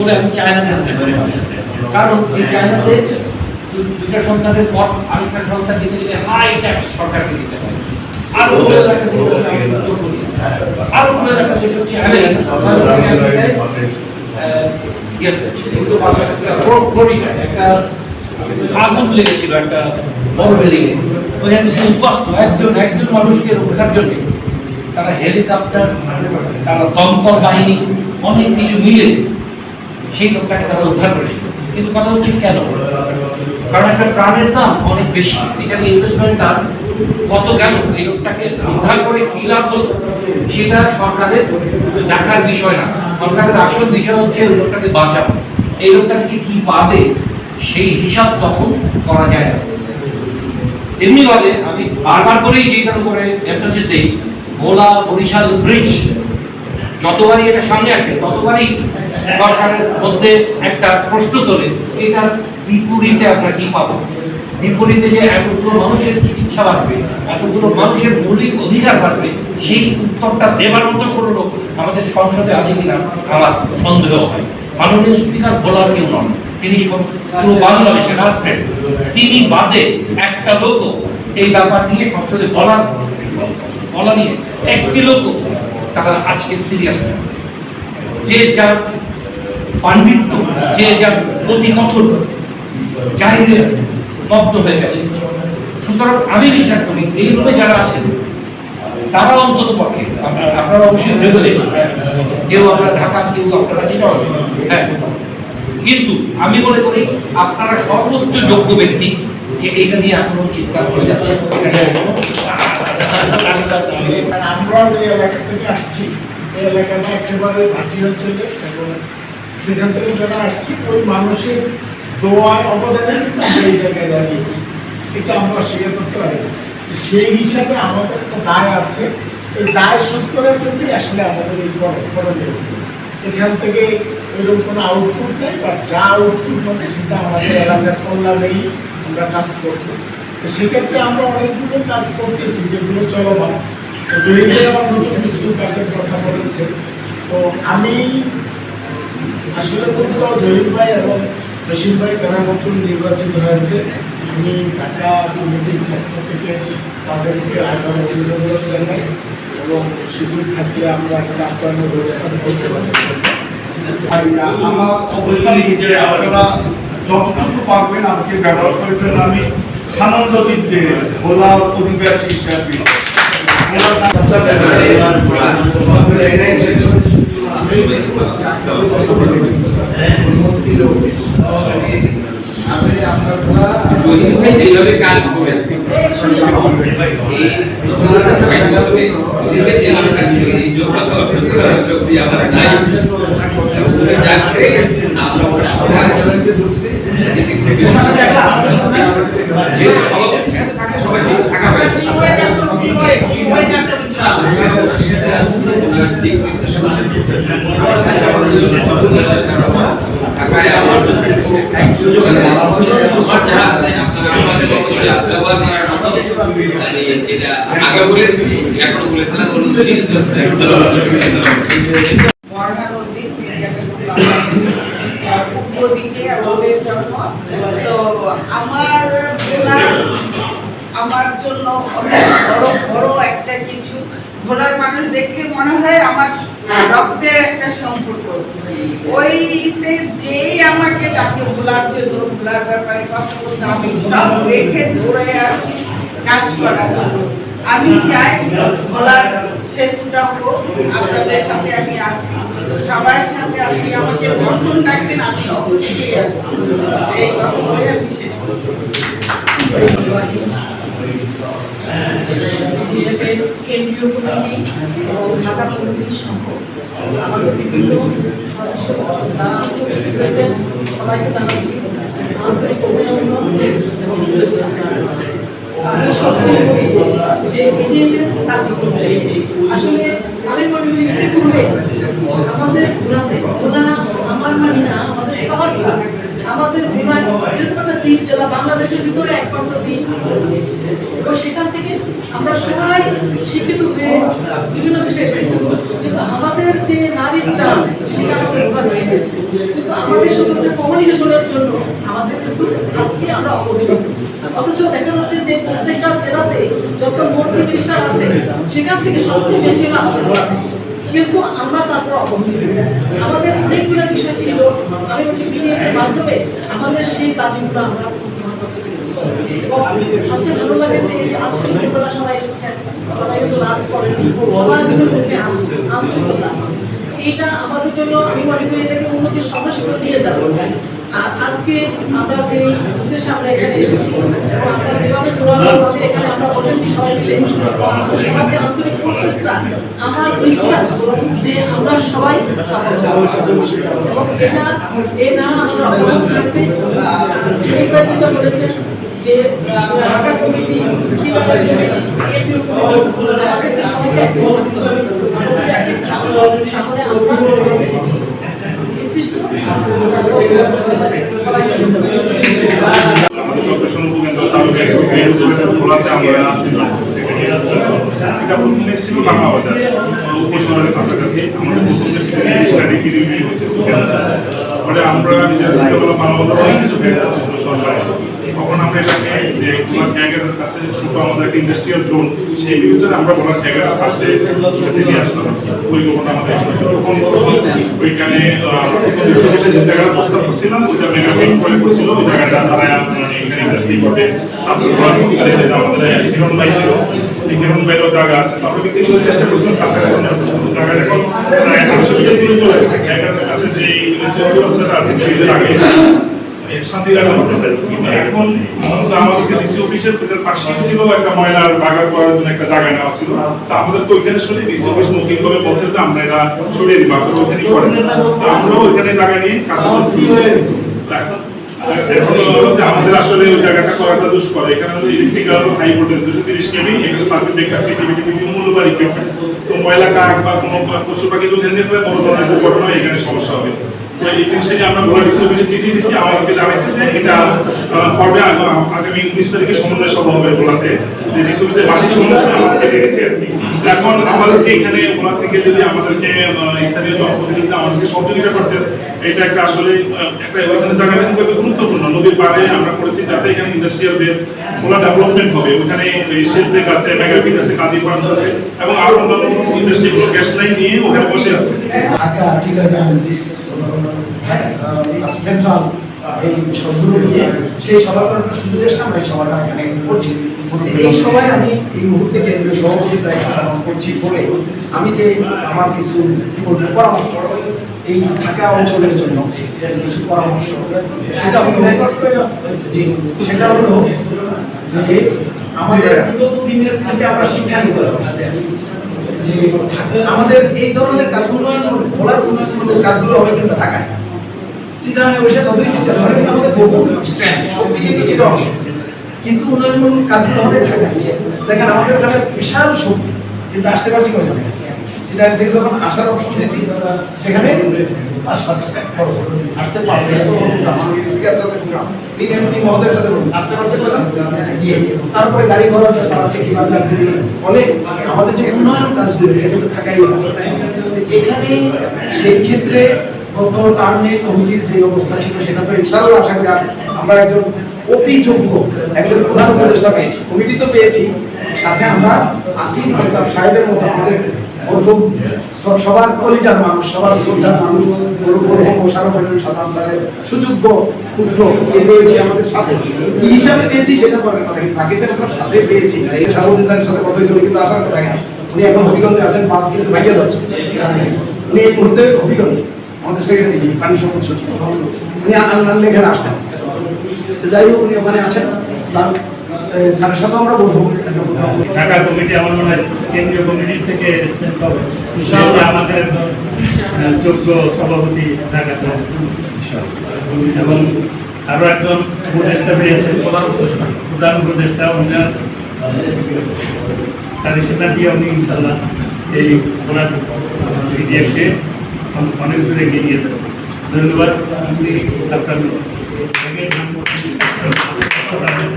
আমি চায়না যেতে পারি, কারণ এই চায়নাতে দুটা সন্তানের পর আরেকটা সন্তান দিতে গেলে হাই ট্যাক্স সরকারকে দিতে হয়। আরো একটা দেশ হচ্ছে উত্তর কোরিয়া, আরো একটা দেশ হচ্ছে আমেরিকা। ফ্লোরিডা একটা আগুন লেগেছিল একটা বড় বিল্ডিং এ, ওইখানে উদ্বাস্ত একজন মানুষকে রক্ষার জন্য তারা হেলিকপ্টার, তারা দমকল বাহিনী, অনেক কিছু মিলে সেই লোকটাকে তারা উদ্ধার করেছিল। কিন্তু কথা হচ্ছে কেন? কারণ একটা প্রাণের দাম অনেক বেশি, এখানে ইনভেস্টমেন্টটা কত গেল, এই লোকটাকে উদ্ধার করে কি লাভ হলো সেটা সরকারের দেখার বিষয় না। সরকারের আসল বিষয় হচ্ছে ওই লোকটাকে বাঁচানো। এই লোকটা থেকে কি পাবে সেই হিসাব তখন করা যায় না। তেমনি ভাবে আমি বারবার করেই যেটার উপরে এমফাসিস দেই, ভোলা বরিশাল ব্রিজ যতবারই এটা সামনে আসে ততবারই সরকারের মধ্যে একটা প্রশ্ন তোলে, এটার বিপরীতে আমরা কি পাবো? বিপরীতে যে এতগুলো মানুষের চিকিৎসা বাড়বে, এতগুলো মানুষের মৌলিক অধিকার বাড়বে, সেই উত্তরটা দেবার মতো কোনো লোক আমাদের সংসদে আছে কিনা আমার সন্দেহ হয়। মাননীয় স্পিকার বলার কেউ নন, তিনি পুরো বাংলাদেশের রাষ্ট্রের, তিনি বাদে একটা লোকও এই ব্যাপার নিয়ে সংসদে বলা নিয়ে একটি লোক তারা আজকে সিরিয়াস না। যে যার পাণ্ডিত্য, যে যার প্রতিকথন জাহিরে মগ্ন হয়ে গেছে। সুতরাং আমি বিশ্বাস করি এই রুমে যারা আছেন তারা অন্তত পক্ষে, আপনারা অবশ্যই ভেবে কেউ আপনারা ঢাকা, কেউ আপনারা যেটা হবে, হ্যাঁ, কিন্তু আমি মনে করি আপনারা সর্বোচ্চ যোগ্য ব্যক্তি যে এইটা নিয়ে এখনো চিৎকার করে যাচ্ছে। আমরা যে এলাকা থেকে আসছি, এই এলাকাটা একেবারে ভাটি হচ্ছে, এবং সেখান থেকে যারা আসছি ওই মানুষের দোয়ার অবদানে কিন্তু আমরা এই জায়গায় দাঁড়িয়েছি, এটা আমরা স্বীকার করতে পারি। সেই হিসাবে আমাদের একটা দায় আছে, এই দায় শোধ করার জন্যই আসলে আমাদের এই করণীয়। এখান থেকে এরকম কোনো আউটপুট নেই, বা যা আউটপুট হবে সেটা আমাদের এলাকার কল্যাণেই আমরা কাজ করবো। সেক্ষেত্রে আমরা অনেকগুলো কাজ করতেছি যেগুলো চলমান। জহির ভাই আমার নতুন কিছু কাজের কথা বলেছে, তো আমি আসলে বলবো জহির ভাই এবং জসিম ভাই তারা নতুন নির্বাচিত হয়েছে। আমি ঢাকা কমিটির পক্ষ থেকে তাদেরকে আগামী অভিনন্দন জানাই, এবং সুযোগ থাকলে আমরা একটা আপ্যায়নের ব্যবস্থা করতে পারি। আমার অবস্থান থেকে আপনারা যতটুকু পারবেন আমাকে ব্যবহার করবেন। আমি সানন্দ চিত্তে ভোলার অধিবাসী হিসাবে যেভাবে কাজ করে এই যোগ্যতা অর্জন করার শক্তি আমার নাই। আমরা সভাপতির সাথে থাকে, সবাই সাথে থাকা হয়। আগে বলে দিচ্ছি, এখন বলে আমার জন্য অনেক বড় একটা কিছু। ভোলার মানুষ দেখলে মনে হয় আমার রক্তের একটা সম্পর্ক। ওইতে যেই আমাকে তাকে ভোলার জন্য, ভোলার ব্যাপারে কথা বলতে, আমি সব রেখে দৌড়ে আসি কাজ করার জন্য। আমি চাই ভোলার সেতুটা হোক, আপনাদের সাথে আমি আছি, সবার সাথে আছি। আমাকে বন্ধন ডাকবেন, আমি অবশ্যই আসবো। এই কথা বলে আমি শেষ করছি। কেন্দ্রীয় কমিটি এবং ঢাকা কমিটির সহ আমাদের বিভিন্ন সদস্য রয়েছেন, সবাইকে জানাচ্ছি আন্তরিক অভিনন্দন এবং শুভেচ্ছা। আমি সত্যি যে বিডিএমের কার্যক্রম আসলে আমি মনে করি ইতিপূর্বে আমাদের ঘোরাতে, ওনা আমার মানি না, আমাদের সবার আমাদের ঘোরা এরকম একটা দ্বীপ জেলা, বাংলাদেশের ভিতরে একমাত্র দ্বীপ। এবং সেখান থেকে আমরা সবাই শিক্ষিত হয়ে বিভিন্ন দেশে এসেছি, কিন্তু আমাদের যে নারীর টান সেটা আমাদের প্রধান হয়ে গেছে। কিন্তু আমাদের শুধু কমিউনিকেশনের জন্য আমাদের কিন্তু আজকে আমরা অবহেলিত। অথচ দেখা যাচ্ছে যে প্রত্যেকটা জেলাতে যত মন্ত্রী মিনিস্টার আসে সেখান থেকে সবচেয়ে বেশি আমাদের বলা হয়। কিন্তু আমরা তারপর অবহেলিত। আমাদের অনেকগুলো বিষয় ছিল, আমি মিডিয়ার মাধ্যমে আমাদের সেই দাবিগুলো আমরা উপস্থাপন করতে পেরেছি। এবং সবচেয়ে ভালো লাগে যে এই যে আজকে দুপুরবেলা সবাই এসেছেন, সবাই কিন্তু লাঞ্চ করেনি, সবার ভিতরে মুখে আন্তরিকতা। এটা আমাদের জন্য আমি মনে করি এটাকে উন্নতির সমস্যা করে নিয়ে যাবো। আর আজকে আমরা যে উদ্দেশ্যে আমরা এখানে এসেছি, আমরা যেভাবে জোরালোভাবে এখানে আমরা বসেছি সবাই মিলে, আমাদের সবার যে আন্তরিক প্রচেষ্টা, আমার বিশ্বাস যে আমরা সবাই সফল হব। এবং এটা এই দ্বারা আমরা অবদান থাকবে। এইবার যেটা বলেছেন যে Dhaka committee, Chittagong committee, MP committee, আমাদেরকে সবাইকে একটি দিতে হবে। তাহলে আমরা নির্দিষ্ট সবাইকে আমাদের চক্রেশন উপকেন্দ্র চালু হয়ে গেছে। ভোলাতে আমরা এটা প্রথমে ছিল বাংলা বাজার উপশহরের কাছাকাছি। আমাদের প্রথম স্টাডি পিরিয়ড হয়েছে পরে আমরা নিজের ছোটবেলা বাংলা বাজার অনেক কিছু পেয়ে যাচ্ছি উপশহর। তখন আমরা এটাকে যে ভোলার ক্যাগের কাছে ছোট আমাদের একটা ইন্ডাস্ট্রিয়াল জোন, সেই ভিতরে আমরা ভোলার ক্যাগের কাছে নিয়ে আসলাম পরিকল্পনা আমাদের। তখন ওইখানে যে জায়গাটা প্রস্তাব করছিলাম ওইটা মেগা পেইন্ট করে করছিল, ওই জায়গাটা তারা এখানে ইন্ডাস্ট্রি করবে। তারপরে ভোলার মধ্যে আমাদের হিরণ ভাই ছিল, এই হিরণ ভাইয়েরও জায়গা আছে। তারপরে কিন্তু চেষ্টা করছিলাম কাছাকাছি না, জায়গাটা এখন 1800 মিটার দূরে চলে গেছে। ক্যাগের কাছে যে রাস্তাটা আছে ব্রিজের আগে শান্তিনগর হোটেল। এখন আমাদেরকে ডিসি অফিসের পাশেই ছিল একটা ময়লার বাগান করার জন্য একটা জায়গা নেওয়া ছিল। তা আমাদের তো ওইখানে সরিয়ে ডিসি অফিস মৌখিকভাবে বলছে যে আমরা এটা সরিয়ে দিব, আপনারা ওইখানেই করেন। আমরাও ওইখানে জায়গা নিয়ে কাজ করছি। এখন আমাদের আসলে ওই জায়গাটা করাটা দুষ্কর। এখানে ইলেকট্রিক্যাল হাই ভোল্টেজ 230 কেভি, এখানে সার্কিট ব্রেকার আছে, টিভি মূল্যবান ইকুইপমেন্টস। তো ময়লা কাক বা কোনো পশু পাখি যদি এনে ফেলে বড় ধরনের দুর্ঘটনা এখানে সমস্যা হবে। তো এই জিনিসটা আমরা ভোলা ডিসি অফিসে চিঠি দিচ্ছি, আমাদেরকে জানাইছে যে এটা পর্বে আগামী 19 তারিখে সমন্বয় সভা হবে ভোলাতে, যে ডিসি অফিসের বার্ষিক সমন্বয় সভা আমাদেরকে ডেকেছে আর কি। এখন আমাদেরকে এখানে ভোলা থেকে যদি আমাদেরকে স্থানীয় জনপ্রতিনিধিরা আমাদেরকে সহযোগিতা করতেন, এটা একটা আসলে একটা ওইখানে জায়গাটা কিন্তু একটা গুরুত্বপূর্ণ। নদীর পাড়ে আমরা করেছি যাতে এখানে ইন্ডাস্ট্রিয়াল ভোলা ডেভেলপমেন্ট হবে। ওখানে শেলটেক আছে, মেগাপিট আছে, কাজী ফার্মস আছে এবং আরো অন্যান্য ইন্ডাস্ট্রিগুলো গ্যাস লাইন নিয়ে ওখানে বসে আছে। ঢাকা, চিটাগাং, সেন্ট্রাল এই সবগুলো নিয়ে সেই সভা করার সুযোগ এসে আমরা এই সভাটা এখানে করছি। এই সভায় আমি এই মুহূর্তে কেন্দ্রীয় সভাপতির দায়িত্ব পালন করছি বলে আমি যে আমার কিছু পরামর্শ এই ঢাকা অঞ্চলের জন্য কিছু পরামর্শ, সেটা হলো যে আমাদের বিগত দিনের থেকে আমরা শিক্ষা নিতে হবে যে আমাদের এই ধরনের কাজগুলো ভোলার উন্নয়নমূলক কাজগুলো হবে কিন্তু ঢাকায় চিটাগাঙে বসে যতই চিন্তা করে কিন্তু আমাদের বহু স্ট্রেন্থ শক্তি কিন্তু চিটাগাঙে, কিন্তু উন্নয়নমূলক কাজগুলো হবে ঢাকায়। দেখেন আমাদের এখানে বিশাল শক্তি, কিন্তু আসতে পারছি কোথায় থেকে? চিটাগাং থেকে যখন আসার অপশন দিয়েছি সেখানে 5-7 আসতে পারছে। তিন এমপি মহোদয়ের সাথে আসতে পারছে গিয়ে, তারপরে গাড়ি ঘোড়া ব্যাপার আছে কিভাবে ফলে আমাদের যে উন্নয়ন কাজগুলো এটা কিন্তু ঢাকায় এখানে সেই ক্ষেত্রে গত টার্মে কমিটির যে অবস্থা ছিল সেটা তো ইনশাআল্লাহ আশা করি আমরা একজন অতি যোগ্য একজন প্রধান উপদেষ্টা পেয়েছি, কমিটি তো পেয়েছি, সাথে আমরা আসিফ আলতাফ সাহেবের মতো আমাদের মরহুম সবার কলিজার মানুষ, সবার শ্রদ্ধার মানুষ মরহুম মোশাররফ হোসেন সাধারণ স্যারের সুযোগ্য পুত্র পেয়েছি আমাদের সাথে। কি হিসাবে পেয়েছি সেটা পরের কথা, কিন্তু তাকে যে আমরা সাথে পেয়েছি শাহাবুদ্দিন স্যারের সাথে কথা হয়েছিল কিন্তু আসার কথা কেন, উনি এখন হবিগঞ্জে আছেন, বাদ কিন্তু ভাইয়া যাচ্ছে। উনি এই মুহূর্তে হবিগঞ্জে আমাদের সেক্রেটারি পানি সম্পদ সচিব, উনি আনলে এখানে আসতেন। যাই হোক উনি ওখানে আছেন, স্যারের সাথে আমরা বলবো। ঢাকা কমিটি আমার মনে হয় কেন্দ্রীয় কমিটির থেকে স্ট্রেংথ হবে, আমাদের একজন যোগ্য সভাপতি ঢাকাতে এবং আরো একজন উপদেষ্টা পেয়েছেন, প্রধান উপদেষ্টা উনার কারিশমা দিয়ে উনি ইনশাল্লাহ এই ওনার ভিডিওকে অনেক দূরে এগিয়ে নিয়ে যাবেন। ধন্যবাদ। আপনি আপনার আসতে